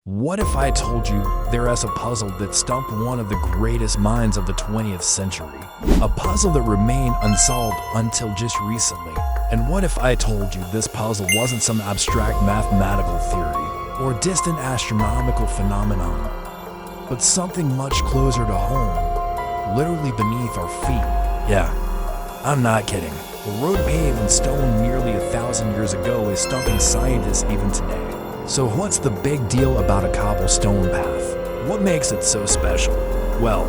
What if I told you there is a puzzle that stumped one of the greatest minds of the 20th century? A puzzle that remained unsolved until just recently. And what if I told you this puzzle wasn't some abstract mathematical theory or distant astronomical phenomenon, but something much closer to home, literally beneath our feet? Yeah, I'm not kidding. The road paved in stone nearly 1,000 years ago is stumping scientists even today. So what's the big deal about a cobblestone path? What makes it so special? Well,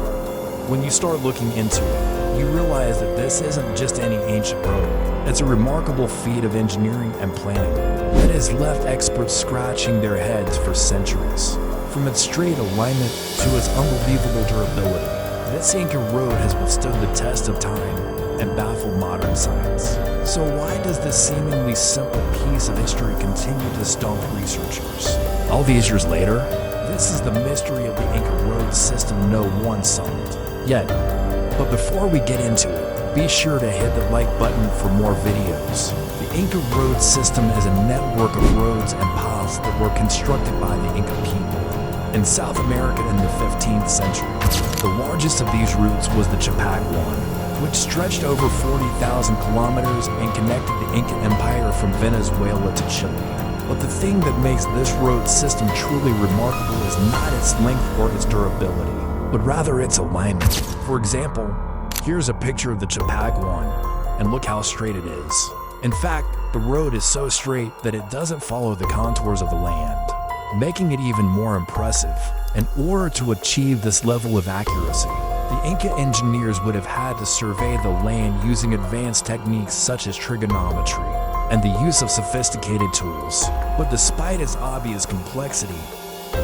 when you start looking into it, you realize that this isn't just any ancient road. It's a remarkable feat of engineering and planning that has left experts scratching their heads for centuries. From its straight alignment to its unbelievable durability, this Inca road has withstood the test of time and baffled modern science. So why does this seemingly simple piece of history continue to stump researchers? All these years later, this is the mystery of the Inca Road System no one solved yet. But before we get into it, be sure to hit the like button for more videos. The Inca Road System is a network of roads and paths that were constructed by the Inca people in South America in the 15th century. The largest of these routes was the Qhapaq Ñan, which stretched over 40,000 kilometers and connected the Inca Empire from Venezuela to Chile. But the thing that makes this road system truly remarkable is not its length or its durability, but rather its alignment. For example, here's a picture of the Qhapaq Ñan, and look how straight it is. In fact, the road is so straight that it doesn't follow the contours of the land, making it even more impressive. In order to achieve this level of accuracy, the Inca engineers would have had to survey the land using advanced techniques such as trigonometry and the use of sophisticated tools. But despite its obvious complexity,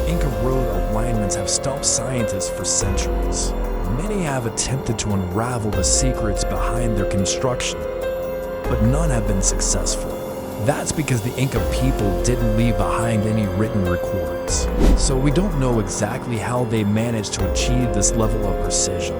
Inca road alignments have stumped scientists for centuries. Many have attempted to unravel the secrets behind their construction, but none have been successful. That's because the Inca people didn't leave behind any written records. So we don't know exactly how they managed to achieve this level of precision.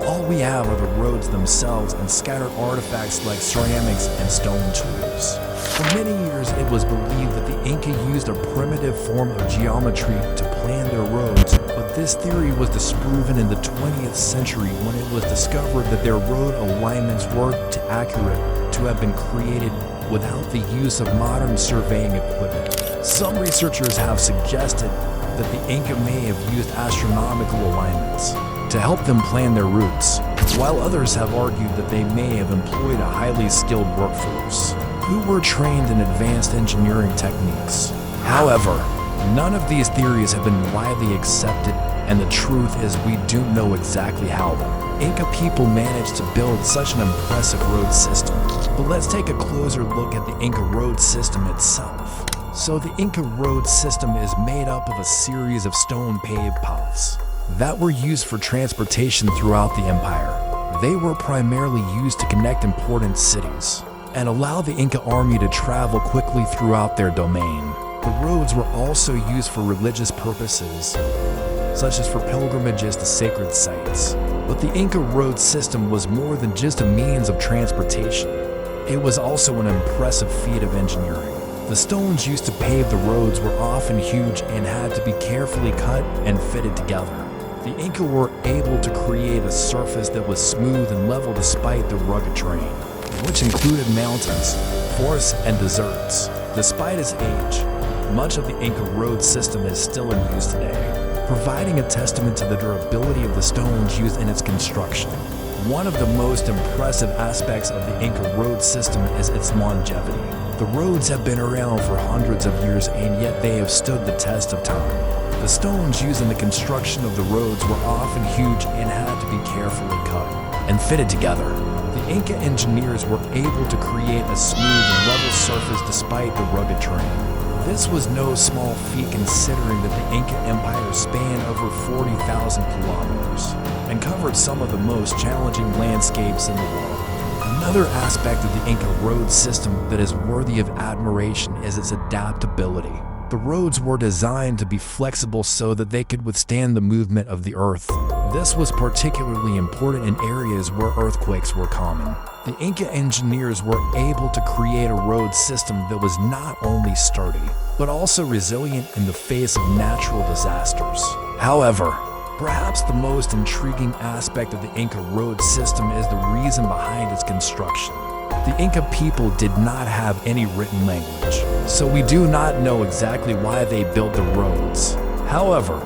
All we have are the roads themselves and scattered artifacts like ceramics and stone tools. For many years, it was believed that the Inca used a primitive form of geometry to plan their roads, but this theory was disproven in the 20th century when it was discovered that their road alignments were too accurate to have been created without the use of modern surveying equipment. Some researchers have suggested that the Inca may have used astronomical alignments to help them plan their routes, while others have argued that they may have employed a highly skilled workforce who were trained in advanced engineering techniques. However, none of these theories have been widely accepted, and the truth is we don't know exactly how the Inca people managed to build such an impressive road system. But let's take a closer look at the Inca Road System itself. So the Inca Road System is made up of a series of stone paved paths that were used for transportation throughout the empire. They were primarily used to connect important cities and allow the Inca army to travel quickly throughout their domain. The roads were also used for religious purposes, such as for pilgrimages to sacred sites. But the Inca road system was more than just a means of transportation. It was also an impressive feat of engineering. The stones used to pave the roads were often huge and had to be carefully cut and fitted together. The Inca were able to create a surface that was smooth and level despite the rugged terrain, which included mountains, forests, and deserts. Despite its age, much of the Inca road system is still in use today, providing a testament to the durability of the stones used in its construction. One of the most impressive aspects of the Inca road system is its longevity. The roads have been around for hundreds of years, and yet they have stood the test of time. The stones used in the construction of the roads were often huge and had to be carefully cut and fitted together. The Inca engineers were able to create a smooth and level surface despite the rugged terrain. This was no small feat considering that the Inca Empire spanned over 40,000 kilometers and covered some of the most challenging landscapes in the world. Another aspect of the Inca road system that is worthy of admiration is its adaptability. The roads were designed to be flexible so that they could withstand the movement of the earth. This was particularly important in areas where earthquakes were common. The Inca engineers were able to create a road system that was not only sturdy, but also resilient in the face of natural disasters. However, perhaps the most intriguing aspect of the Inca road system is the reason behind its construction. The Inca people did not have any written language, so we do not know exactly why they built the roads. However,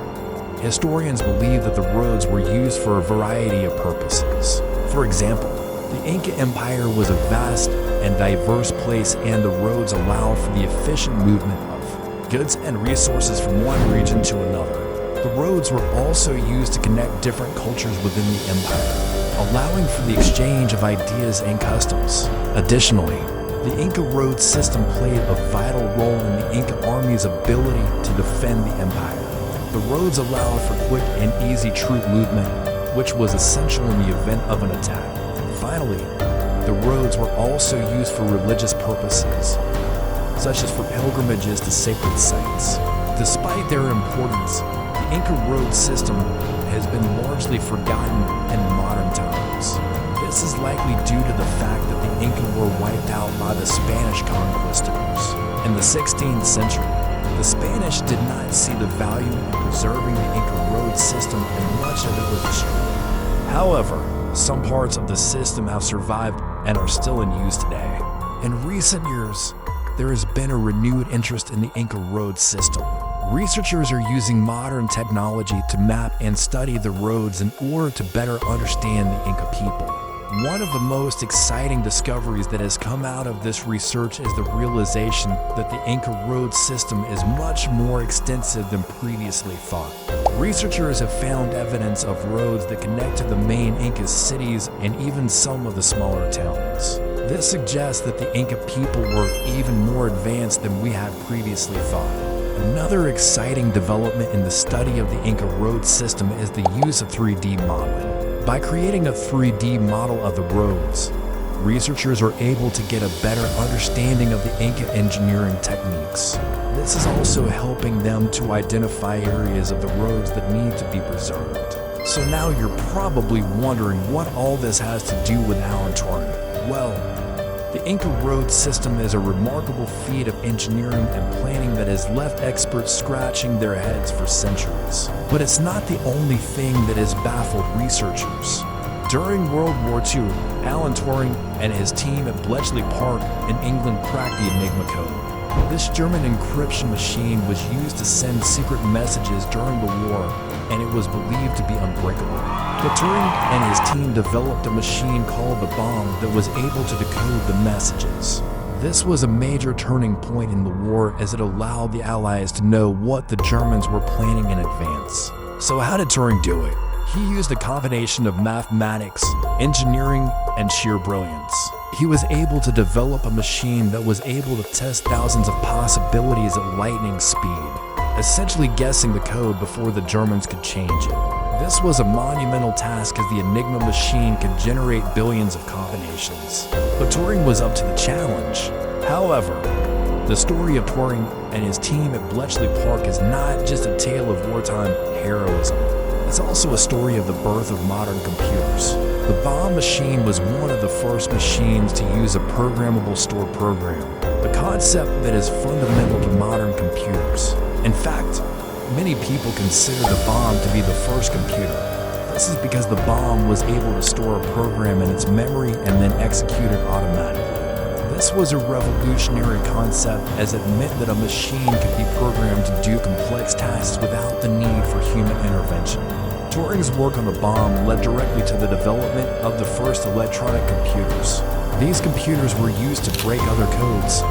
historians believe that the roads were used for a variety of purposes. For example, the Inca Empire was a vast and diverse place, and the roads allowed for the efficient movement of goods and resources from one region to another. The roads were also used to connect different cultures within the empire, allowing for the exchange of ideas and customs. Additionally, the Inca road system played a vital role in the Inca army's ability to defend the empire. The roads allowed for quick and easy troop movement, which was essential in the event of an attack. Finally, the roads were also used for religious purposes, such as for pilgrimages to sacred sites. Despite their importance, the Inca road system has been largely forgotten in modern times. This is likely due to the fact that the Inca were wiped out by the Spanish conquistadors. In the 16th century, the Spanish did not see the value in preserving the Inca road system, and much of it was destroyed. However, some parts of the system have survived and are still in use today. In recent years, there has been a renewed interest in the Inca road system. Researchers are using modern technology to map and study the roads in order to better understand the Inca people. One of the most exciting discoveries that has come out of this research is the realization that the Inca road system is much more extensive than previously thought. Researchers have found evidence of roads that connect to the main Inca cities and even some of the smaller towns. This suggests that the Inca people were even more advanced than we had previously thought. Another exciting development in the study of the Inca road system is the use of 3D modeling. By creating a 3D model of the roads, researchers are able to get a better understanding of the Inca engineering techniques. This is also helping them to identify areas of the roads that need to be preserved. So now you're probably wondering what all this has to do with Alan Turing. Well, the Inca road system is a remarkable feat of engineering and planning that has left experts scratching their heads for centuries. But it's not the only thing that has baffled researchers. During World War II, Alan Turing and his team at Bletchley Park in England cracked the Enigma code. This German encryption machine was used to send secret messages during the war, and it was believed to be unbreakable. But Turing and his team developed a machine called the bomb that was able to decode the messages. This was a major turning point in the war, as it allowed the Allies to know what the Germans were planning in advance. So how did Turing do it? He used a combination of mathematics, engineering, and sheer brilliance. He was able to develop a machine that was able to test thousands of possibilities at lightning speed, essentially guessing the code before the Germans could change it. This was a monumental task, as the Enigma machine could generate billions of combinations. But Turing was up to the challenge. However, the story of Turing and his team at Bletchley Park is not just a tale of wartime heroism. It's also a story of the birth of modern computers. The bomb machine was one of the first machines to use a programmable stored program, a concept that is fundamental to modern computers. In fact, many people consider the bomb to be the first computer. This is because the bomb was able to store a program in its memory and then execute it automatically. This was a revolutionary concept, as it meant that a machine could be programmed to do complex tasks without the need for human intervention. Turing's work on the bomb led directly to the development of the first electronic computers. These computers were used to break other codes,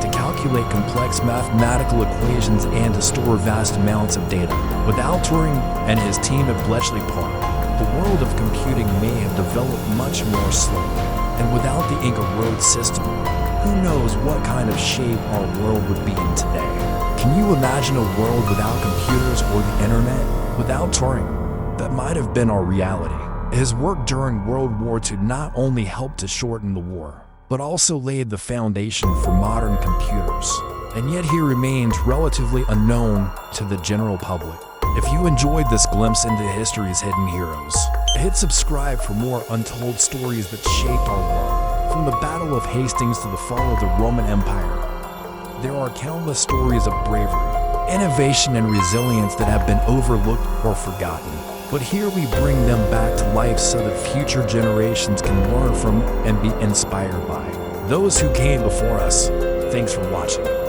to calculate complex mathematical equations, and to store vast amounts of data. Without Turing and his team at Bletchley Park, the world of computing may have developed much more slowly. And without the Inca road system, who knows what kind of shape our world would be in today? Can you imagine a world without computers or the internet? Without Turing, that might have been our reality. His work during World War II not only helped to shorten the war, but also laid the foundation for modern computers. And yet he remains relatively unknown to the general public. If you enjoyed this glimpse into history's hidden heroes, hit subscribe for more untold stories that shaped our world. From the Battle of Hastings to the fall of the Roman Empire, there are countless stories of bravery, innovation, and resilience that have been overlooked or forgotten. But here we bring them back to life so that future generations can learn from and be inspired by those who came before us. Thanks for watching.